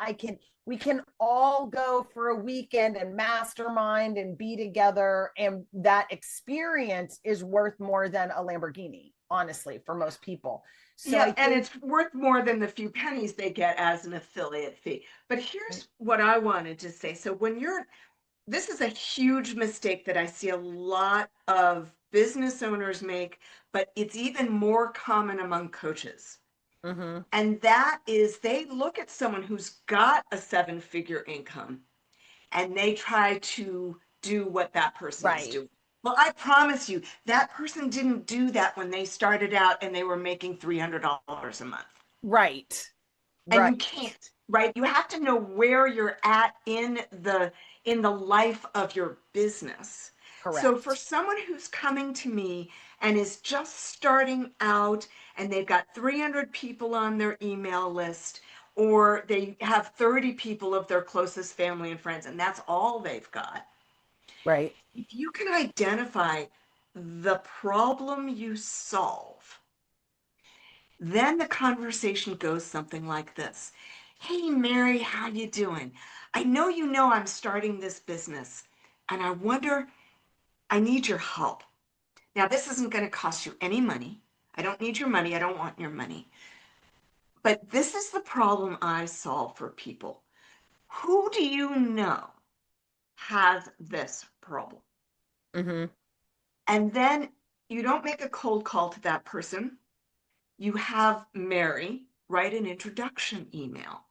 [SPEAKER 1] we can all go for a weekend and mastermind and be together. And that experience is worth more than a Lamborghini, honestly, for most people. So
[SPEAKER 2] yeah, and it's worth more than the few pennies they get as an affiliate fee. But here's what I wanted to say. So this is a huge mistake that I see a lot of business owners make, but it's even more common among coaches.
[SPEAKER 1] Mm-hmm.
[SPEAKER 2] And that is, they look at someone who's got a 7-figure income and they try to do what that person is doing. Well, I promise you, that person didn't do that when they started out and they were making $300 a month.
[SPEAKER 1] Right.
[SPEAKER 2] And you can't, right? You have to know where you're at in the life of your business.
[SPEAKER 1] Correct.
[SPEAKER 2] So for someone who's coming to me and is just starting out and they've got 300 people on their email list, or they have 30 people of their closest family and friends, and that's all they've got.
[SPEAKER 1] Right.
[SPEAKER 2] If you can identify the problem you solve, then the conversation goes something like this. Hey, Mary, how you doing? I know I'm starting this business, and I wonder, I need your help. Now, this isn't going to cost you any money. I don't need your money. I don't want your money. But this is the problem I solve for people. Who do you know has this problem?
[SPEAKER 1] Mm-hmm.
[SPEAKER 2] And then you don't make a cold call to that person. You have Mary write an introduction email.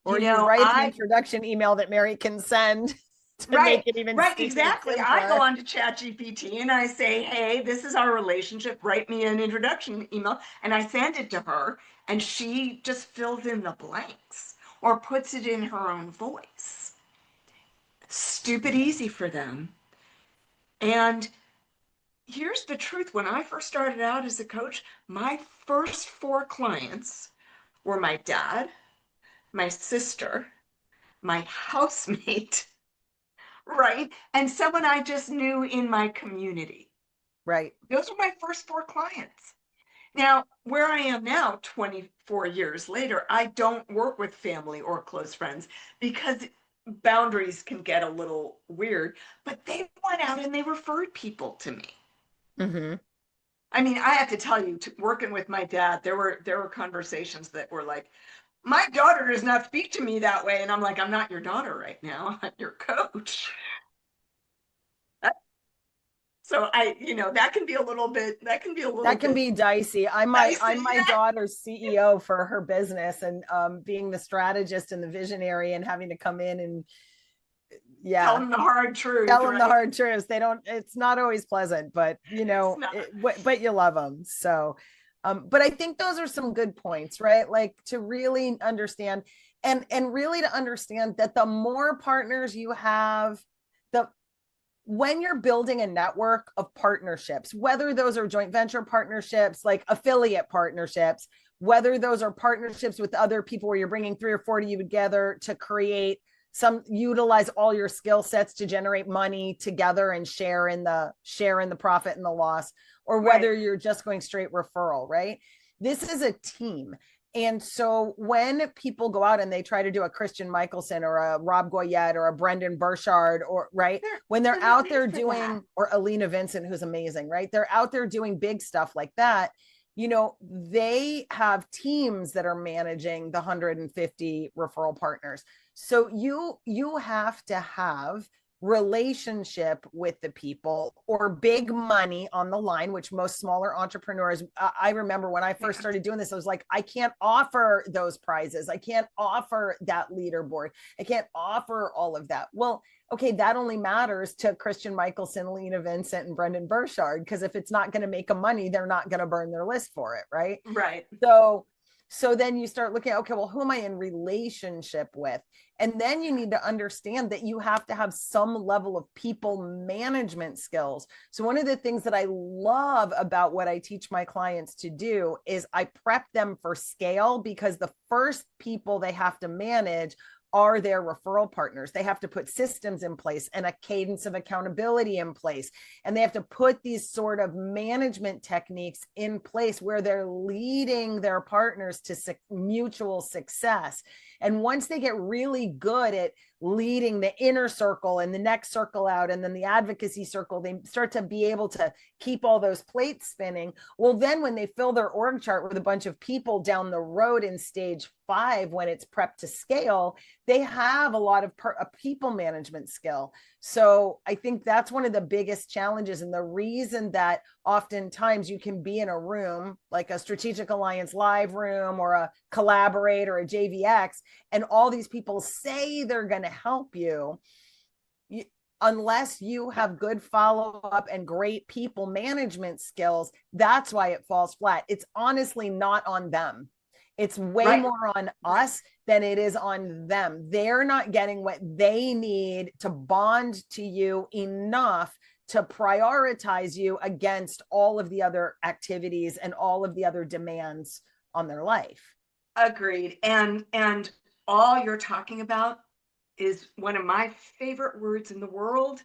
[SPEAKER 1] Or you write an introduction email that Mary can send to make it even
[SPEAKER 2] exactly.
[SPEAKER 1] simpler.
[SPEAKER 2] I go on to ChatGPT and I say, hey, this is our relationship. Write me an introduction email. And I send it to her and she just fills in the blanks or puts it in her own voice. Stupid easy for them. And here's the truth. When I first started out as a coach, my first 4 clients were my dad, my sister, my housemate, right? And someone I just knew in my community.
[SPEAKER 1] Right.
[SPEAKER 2] Those were my first 4 clients. Now, where I am now, 24 years later, I don't work with family or close friends because boundaries can get a little weird, but they went out and they referred people to me.
[SPEAKER 1] Mm-hmm.
[SPEAKER 2] I mean, I have to tell you, working with my dad, there were conversations that were like, my daughter does not speak to me that way. And I'm like, I'm not your daughter right now. I'm your coach. So that can be a little bit,
[SPEAKER 1] that can be dicey. I'm my
[SPEAKER 2] yeah.
[SPEAKER 1] daughter's CEO for her business, and being the strategist and the visionary and having to come in and
[SPEAKER 2] Tell them the hard truth,
[SPEAKER 1] tell them
[SPEAKER 2] right?
[SPEAKER 1] the hard truths. They don't, it's not always pleasant, but but you love them. So, but I think those are some good points, right? Like to really understand and really to understand that the more partners you have, the when you're building a network of partnerships, whether those are joint venture partnerships, like affiliate partnerships, whether those are partnerships with other people where you're bringing 3 or 4 of you together to create utilize all your skill sets to generate money together and share in the profit and the loss, or whether you're just going straight referral, right? This is a team. And so when people go out and they try to do a Christian Michelson or a Rob Goyette or a Brendan Burchard, or when they're out there doing, or Alina Vincent, who's amazing, right? They're out there doing big stuff like that. They have teams that are managing the 150 referral partners. So you have to have relationship with the people or big money on the line, which most smaller entrepreneurs, I remember when I first started doing this, I was like, I can't offer those prizes. I can't offer that leaderboard. I can't offer all of that. Well, okay, that only matters to Christian Michelson, Lena Vincent, and Brendan Burchard, because if it's not going to make them money, they're not going to burn their list for it, right?
[SPEAKER 2] Right.
[SPEAKER 1] So then you start looking at, okay, well, who am I in relationship with? And then you need to understand that you have to have some level of people management skills. So one of the things that I love about what I teach my clients to do is I prep them for scale, because the first people they have to manage are their referral partners. They have to put systems in place and a cadence of accountability in place. And they have to put these sort of management techniques in place where they're leading their partners to mutual success. And once they get really good at leading the inner circle and the next circle out, and then the advocacy circle, they start to be able to keep all those plates spinning. Well, then when they fill their org chart with a bunch of people down the road in stage 5, when it's prepped to scale, they have a lot of people management skill. So I think that's one of the biggest challenges. And the reason that oftentimes you can be in a room like a Strategic Alliance Live room or a Collaborate or a JVX, and all these people say they're going to help you, unless you have good follow-up and great people management skills, that's why it falls flat. It's honestly not on them. It's way more on us than it is on them. They're not getting what they need to bond to you enough to prioritize you against all of the other activities and all of the other demands on their life.
[SPEAKER 2] Agreed. And all you're talking about is one of my favorite words in the world: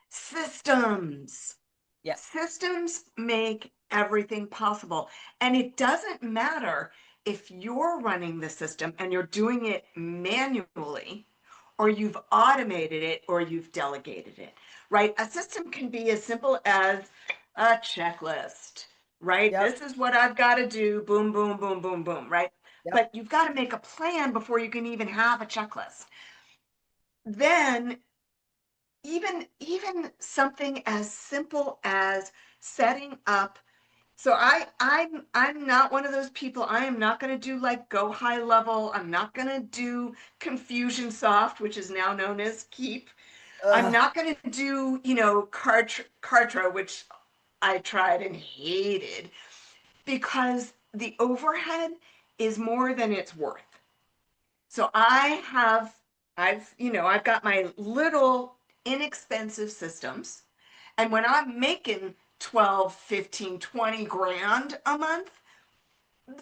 [SPEAKER 2] systems.
[SPEAKER 1] Yes.
[SPEAKER 2] Systems make everything possible. And it doesn't matter if you're running the system and you're doing it manually, or you've automated it, or you've delegated it, right? A system can be as simple as a checklist, right?
[SPEAKER 1] Yep.
[SPEAKER 2] This is what I've got to do. Boom, boom, boom, boom, boom, right? Yep. But you've got to make a plan before you can even have a checklist. Then even something as simple as setting up. So I'm not one of those people. I am not going to do like Go High Level. I'm not going to do Confusionsoft, which is now known as Keep. I'm not going to do, Kartra, which I tried and hated, because the overhead is more than it's worth. So I've got my little inexpensive systems. And when I'm making 12, 15, 20 grand a month,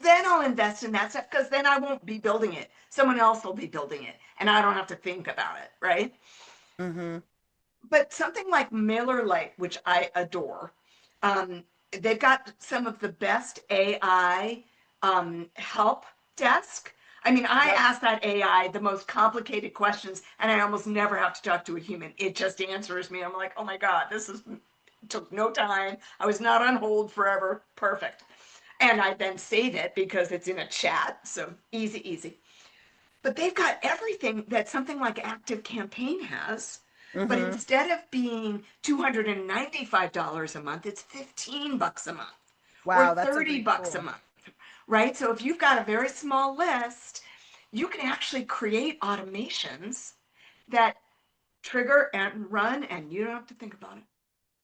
[SPEAKER 2] then I'll invest in that stuff, because then I won't be building it. Someone else will be building it, and I don't have to think about it, right?
[SPEAKER 1] Mm-hmm.
[SPEAKER 2] But something like MailerLite, which I adore, they've got some of the best AI help desk. I mean, I ask that AI the most complicated questions, and I almost never have to talk to a human. It just answers me. I'm like, oh my God, took no time. I was not on hold forever. Perfect. And I then save it because it's in a chat. So easy. But they've got everything that something like Active Campaign has. But
[SPEAKER 1] Mm-hmm.
[SPEAKER 2] instead of being $295 a month, it's $15 a month or
[SPEAKER 1] Wow, that's a great
[SPEAKER 2] $30 a
[SPEAKER 1] tool.
[SPEAKER 2] month, right? So if you've got a very small list, you can actually create automations that trigger and run, and you don't have to think about it.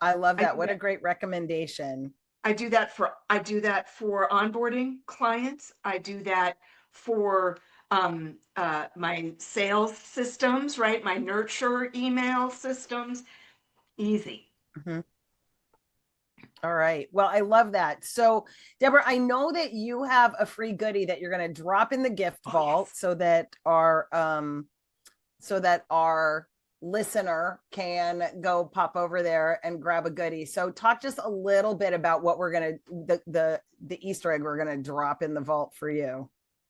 [SPEAKER 1] I love
[SPEAKER 2] I
[SPEAKER 1] that.
[SPEAKER 2] do
[SPEAKER 1] What a
[SPEAKER 2] that.
[SPEAKER 1] great recommendation.
[SPEAKER 2] I do that for onboarding clients. I do that for my sales systems, right? My nurture email systems. Easy.
[SPEAKER 1] Mhm. All right. Well, I love that. So, Deborah, I know that you have a free goodie that you're going to drop in the gift
[SPEAKER 2] Oh
[SPEAKER 1] vault
[SPEAKER 2] yes.
[SPEAKER 1] so that our listener can go pop over there and grab a goodie. So, talk just a little bit about what we're going to the Easter egg we're going to drop in the vault for you.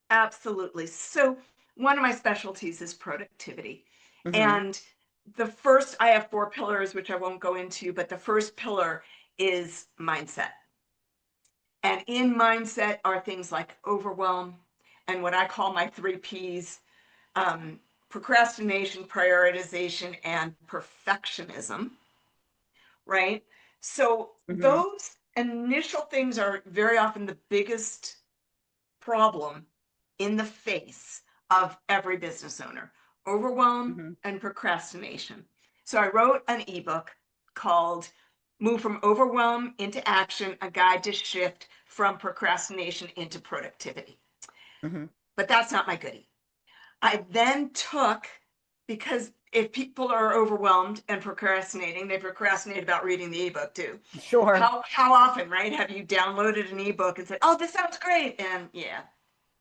[SPEAKER 2] Absolutely. So one of my specialties is productivity.
[SPEAKER 1] Mm-hmm.
[SPEAKER 2] And I have four pillars, which I won't go into, but the first pillar is mindset. And in mindset are things like overwhelm and what I call my three P's, um, procrastination, prioritization, and perfectionism, right? So
[SPEAKER 1] Mm-hmm.
[SPEAKER 2] those initial things are very often the biggest problem in the face of every business owner: overwhelm
[SPEAKER 1] Mm-hmm.
[SPEAKER 2] and procrastination. So I wrote an ebook called Move from Overwhelm into Action, a guide to shift from procrastination into productivity.
[SPEAKER 1] Mm-hmm.
[SPEAKER 2] But that's not my goodie. I then took, because if people are overwhelmed and procrastinating, they procrastinate about reading the ebook too.
[SPEAKER 1] Sure.
[SPEAKER 2] How often, right? Have you downloaded an ebook and said, "Oh, this sounds great," and yeah,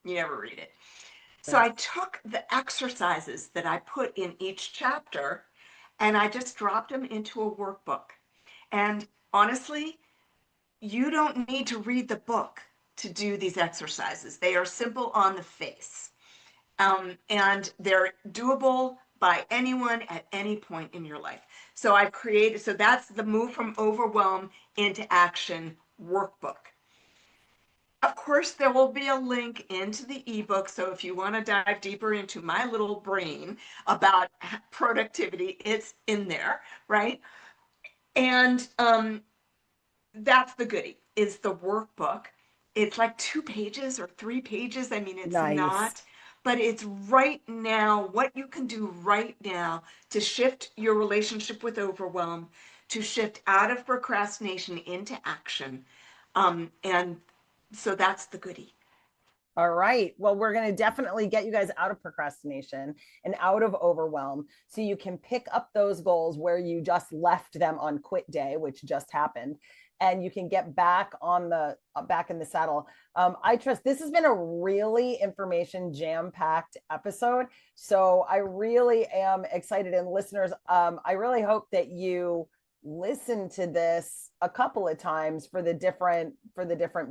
[SPEAKER 2] you never read it. So
[SPEAKER 1] Yes.
[SPEAKER 2] I took the exercises that I put in each chapter and I just dropped them into a workbook. And honestly, you don't need to read the book to do these exercises. They are simple on the face, and they're doable by anyone at any point in your life. So that's the Move from Overwhelm into Action workbook. Of course, there will be a link into the ebook. So if you want to dive deeper into my little brain about productivity, it's in there, right? And that's the goodie, is the workbook. It's like 2 pages or 3 pages. I mean, it's
[SPEAKER 1] Nice.
[SPEAKER 2] not, but it's right now, what you can do right now to shift your relationship with overwhelm, to shift out of procrastination into action. And so that's the goodie.
[SPEAKER 1] All right. Well, we're going to definitely get you guys out of procrastination and out of overwhelm so you can pick up those goals where you just left them on quit day, which just happened, and you can get back on the back in the saddle. I trust this has been a really information jam-packed episode. So I really am excited. And listeners, I really hope that you listen to this a couple of times for the different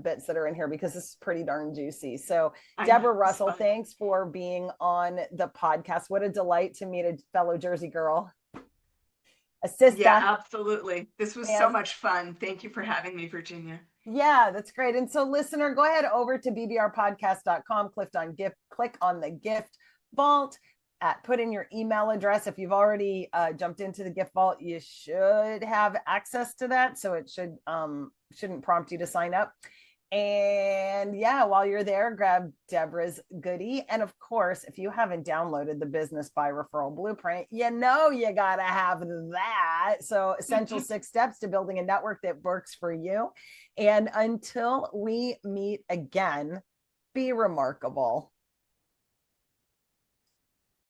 [SPEAKER 1] bits that are in here, because this is pretty darn juicy. So
[SPEAKER 2] I know,
[SPEAKER 1] Debra
[SPEAKER 2] it's
[SPEAKER 1] Russell,
[SPEAKER 2] fun.
[SPEAKER 1] thanks for being on the podcast. What a delight to meet a fellow Jersey girl, a
[SPEAKER 2] Yeah,
[SPEAKER 1] sister.
[SPEAKER 2] absolutely. This was so
[SPEAKER 1] And
[SPEAKER 2] much fun. Thank you for having me, Virginia.
[SPEAKER 1] yeah, that's great. And so listener, go ahead over to bbrpodcast.com, click on the gift vault, put in your email address. If you've already jumped into the gift vault, you should have access to that. So it shouldn't prompt you to sign up. And yeah, while you're there, grab Debra's goodie. And of course, if you haven't downloaded the Business by Referral Blueprint, you know you got to have that. So, essential 6 steps to building a network that works for you. And until we meet again, be remarkable.